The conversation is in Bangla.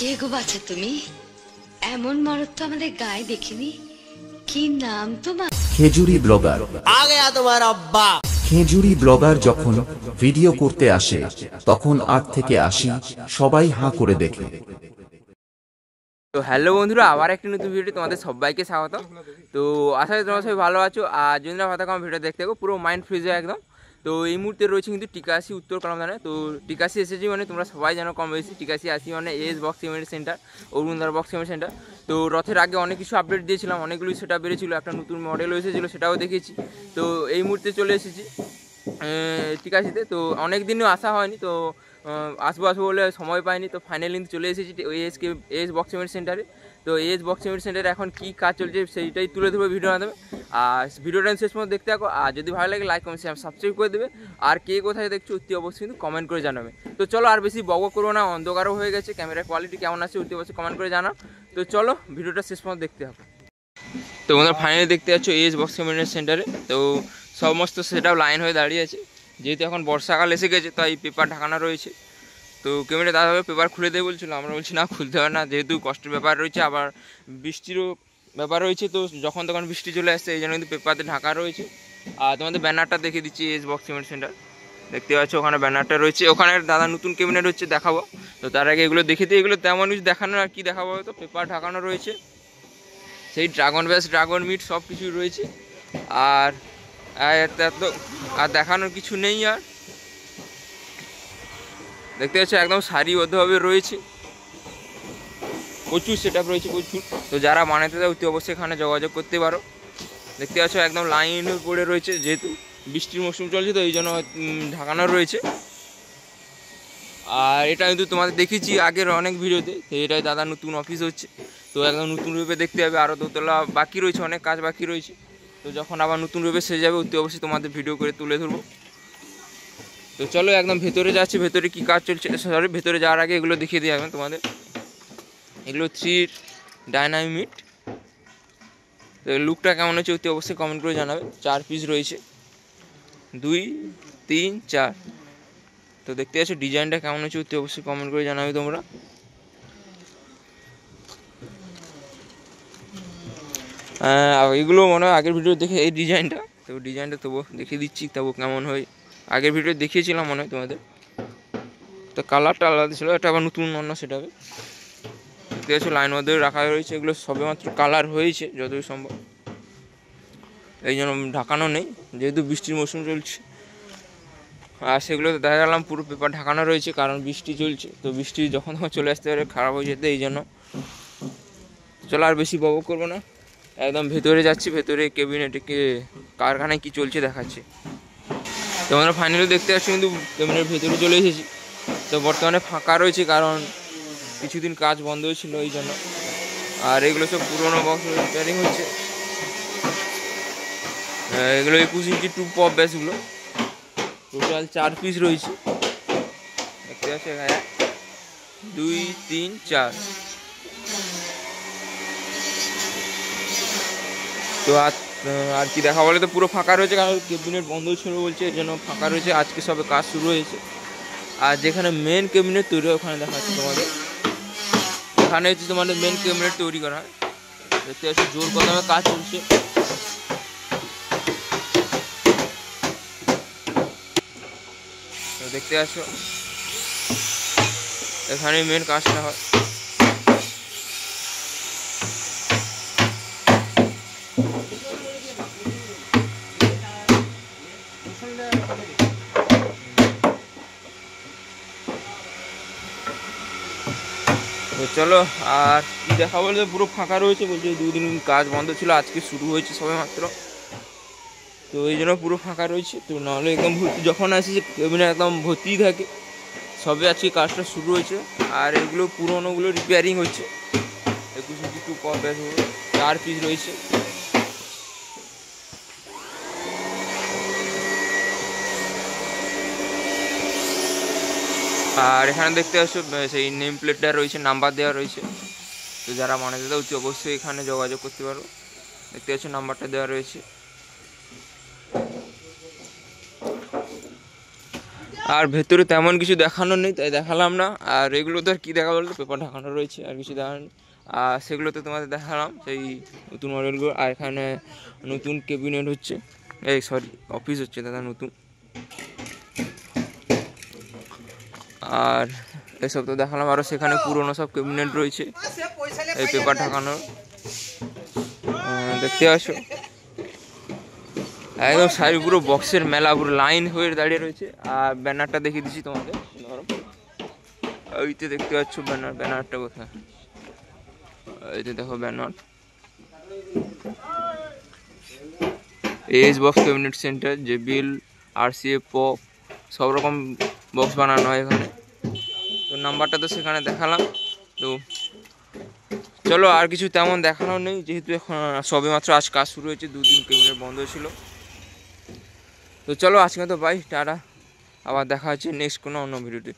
কে গো বাছা তুমি? এমন মরদ তো আমাদের গায়ে দেখিনি। কি নাম তোমার? খেজুরি ব্লগার। आ गया तुम्हारा अब्बा। খেজুরি ব্লগার যখন ভিডিও করতে আসে তখন 8 থেকে 80 সবাই হাঁ করে দেখে। তো হ্যালো বন্ধুরা, আবার একটি নতুন ভিডিও তোমাদের সবাইকে স্বাগত। তো আশা করি তোমরা সবাই ভালো আছো। আর যদি না ভালো থাকো আমার ভিডিও দেখতে থাকো, পুরো মাইন্ড ফ্রিজ হয় একদম। তো এই মুহূর্তে রয়েছে কিন্তু টিকাশি উত্তর কলমদানে। তো টিকাশি এসেছি মানে তোমরা সবাই জানো কম বেশি, টিকাশি আসি মানে এস বক্স সিমেন্ট সেন্টার, অরুণদার বক্স সিমেন্ট সেন্টার। তো রথের আগে অনেক কিছু আপডেট দিয়েছিলাম, অনেকগুলোই সেটা বেরিয়েছিল, একটা নতুন মডেলও এসেছিলো, সেটাও দেখেছি। তো এই মুহূর্তে চলে এসেছি টিকাশিতে। তো অনেক দিনও আসা হয়নি, তো আসবো বলে সময় পাইনি। তো ফাইনালি কিন্তু চলে এসেছি এস বক্স সিমেন্ট সেন্টারে। তো এস বক্স সিমেন্ট সেন্টারে এখন কী কাজ চলছে সেইটাই তুলে ধরবে ভিডিওর মাধ্যমে। আর ভিডিওটা শেষ পর্যন্ত দেখতে থাকো। আর যদি ভালো লাগে লাইক কমেন্ট শেয়ার সাবস্ক্রাইব করে দেবে। আর কে কোথায় দেখছো অতি অবশ্যই কিন্তু কমেন্ট করে জানাবে। তো চলো আর বেশি বক করবো না, অন্ধকারও হয়ে গেছে, ক্যামেরার কোয়ালিটি কেমন আছে অতি অবশ্যই কমেন্ট করে জানাও। তো চলো ভিডিওটা শেষ পর্যন্ত দেখতে থাকো। তো তোমরা ফাইনালি দেখতে পাচ্ছ এস বক্স সিমেন্ট সেন্টারে। তো সমস্ত সেটআপ লাইন হয়ে দাঁড়িয়ে আছে, যেহেতু এখন বর্ষাকাল এসে গেছে তাই পেপার ঢাকানো রয়েছে। তো ক্যামেরা দাদাভাবে পেপার খুলে দেবে বলছিল, আমরা বলছি না খুলতে হবে না, যেহেতু কষ্টের ব্যাপার রয়েছে, আবার বৃষ্টিরও ব্যাপার রয়েছে। তো যখন তখন বৃষ্টি চলে আসছে, এই জন্য কিন্তু পেপারতে ঢাকা রয়েছে। আর তোমাদের ব্যানারটা দেখে দিচ্ছি এস বক্স সিমেন্ট সেন্টার, দেখতে পাচ্ছ ওখানে ব্যানারটা রয়েছে। ওখানে দাদা নতুন ক্যাবিনেট হচ্ছে, দেখাবো। তো তার আগে এগুলো দেখে দিই, এগুলো তেমন কিছু দেখানো আর কি দেখাবো। তো পেপার ঢাকানো রয়েছে, সেই ড্রাগন ব্যাস ড্রাগন মিট সব কিছুই রয়েছে। আর তো আর দেখানোর কিছু নেই। আর দেখতে পাচ্ছ একদম সারিবদ্ধভাবে রয়েছে, প্রচুর সেট আপ রয়েছে প্রচুর। তো যারা বানাতে চাও অতি অবশ্যই এখানে যোগাযোগ করতে পারো। দেখতে পাচ্ছ একদম লাইন পড়ে রয়েছে, যেহেতু বৃষ্টির মৌসুম চলছে তো এই জন্য ঢাকানো রয়েছে। আর এটা কিন্তু তোমাদের দেখেছি আগের অনেক ভিডিওতে। তো এটাই দাদা নতুন অফিস হচ্ছে, তো একদম নতুন রূপে দেখতে হবে। আরও দোতলা বাকি রয়েছে, অনেক কাজ বাকি রয়েছে। তো যখন আবার নতুন রূপে সেজে যাবে অতি অবশ্যই তোমাদের ভিডিও করে তুলে ধরবো। তো চলো একদম ভেতরে যাচ্ছি, ভেতরে কী কাজ চলছে। সরি, ভেতরে যাওয়ার আগে এগুলো দেখিয়ে দিয়ে যাবেন তোমাদের। এগুলো 3 ডাইনামিট। তো লুকটা কেমন হচ্ছে অতি অবশ্যই কমেন্ট করে জানাবে। 4 পিস রয়েছে, 2, 3, 4। তো দেখতে পাচ্ছ ডিজাইনটা কেমন হচ্ছে অতি অবশ্যই কমেন্ট করে জানাবে তোমরা। এগুলো মনে হয় আগের ভিডিও দেখে এই ডিজাইনটা, তো ডিজাইনটা তবু দেখিয়ে দিচ্ছি, তবু কেমন হয়। আগের ভিডিও দেখিয়েছিলাম মনে হয় তোমাদের। তো কালারটা আলাদা ছিল, এটা আবার নতুন অন্য সেটা হবে। দেখতে পাচ্ছ লাইন মধ্যে রাখা রয়েছে, এগুলো সবেমাত্র কালার হয়েছে যতই সম্ভব, এই জন্য ঢাকানো নেই, যেহেতু বৃষ্টির মৌসুম চলছে। আর সেগুলো দেখা গেলাম পুরো পেপার ঢাকানো রয়েছে, কারণ বৃষ্টি চলছে। তো বৃষ্টি যখন তখন চলে আসতে পারে, খারাপ হয়ে যেতে, এই জন্য। চলো আর বেশি বক করবো না, একদম ভেতরে যাচ্ছি। ভেতরে ক্যাবিনেটে কারখানায় কী চলছে দেখাচ্ছি। তোমরা ফাইনালি দেখতে পাচ্ছ কিন্তু ক্যাবিনেটের ভেতরে চলে এসেছি। তো বর্তমানে ফাঁকা রয়েছে, কারণ কিছুদিন কাজ বন্ধ ছিল এই জন্য। আর এগুলো সব পুরোনো বক্স রিপেয়ারিং হচ্ছে। এগুলো 21 ইঞ্চি 2 পপ ব্যাসগুলো, টোটাল 4 পিস রয়েছে। দেখতে পাচ্ছ 1, 2, 3, 4। তো আর কি দেখা বলে, তো পুরো ফাঁকা রয়েছে, কারণ ক্যাবিনেট বন্ধ ছিল বলছে, এই জন্য ফাঁকা রয়েছে। আজকে সবে কাজ শুরু হয়েছে। আর যেখানে মেন ক্যাবিনেট তৈরি হয় ওখানে দেখাচ্ছি তোমাদের। এখানে হচ্ছে তোমাদের মেন ক্যাবিনেট তৈরি করা হয়। দেখতে পাচ্ছি জোর কদমে কাজ চলছে। তো দেখতে পাচ্ছ এখানে মেন কাজটা হয়। তো চলো আর কি দেখা বলতে, পুরো ফাঁকা রয়েছে বলছে, 2 দিন কাজ বন্ধ ছিল, আজকে শুরু হয়েছে সবে মাত্র। তো এই জন্য পুরো ফাঁকা রয়েছে। তো নাহলে একদম ভর্তি, যখন আসি ক্যাবিনেট একদম ভর্তিই থাকে। সবে আজকে কাজটা শুরু হয়েছে। আর এগুলো পুরোনোগুলো রিপেয়ারিং হচ্ছে। 21 ইঞ্চি 2 পপ ব্যাসগুলো 4 পিস রয়েছে। আর এখানে দেখতে পাচ্ছ সেই নেম প্লেটটা রয়েছে, নাম্বার দেওয়া রয়েছে। তো যারা বানাতে দাও অবশ্যই এখানে যোগাযোগ করতে পারো। দেখতে পাচ্ছ নাম্বারটা দেওয়া রয়েছে। আর ভেতরে তেমন কিছু দেখানোর নেই, তাই দেখালাম না। আর এগুলো তো আর কী দেখা বলতো, পেপার ঢাকানো রয়েছে, আর কিছু দেখানো। আর সেগুলো তো তোমাদের দেখালাম, সেই নতুন মডেলগুলো। আর এখানে নতুন ক্যাবিনেট হচ্ছে, এই সরি অফিস হচ্ছে দাদা নতুন। আর এসব তো দেখালাম, আরও সেখানে পুরোনো সব ক্যাবিনেট রয়েছে, এই পেপার ঢাকানোর দেখতে আসো। একদম সাইড পুরো বক্সের মেলা, পুরো লাইন হয়ে দাঁড়িয়ে রয়েছে। আর ব্যানারটা দেখিয়ে দিচ্ছি তোমাদের, ধরো ওইতে দেখতে পাচ্ছ ব্যানারটা কোথায়, এইতে দেখো banner, edge box cabinet centre, JBL, RCA pop, সব রকম বক্স বানানো হয় এখানে। তো নাম্বারটা তো সেখানে দেখালাম। তো চলো, আর কিছু তেমন দেখানো নেই, যেহেতু এখন সবে মাত্র আজ কাজ শুরু হয়েছে, 2 দিন ক্যাবিনেট বন্ধ ছিল। তো চলো আজকে তো বাই, টাটা, আবার দেখা হচ্ছে নেক্সট কোনো অন্য ভিডিওতে।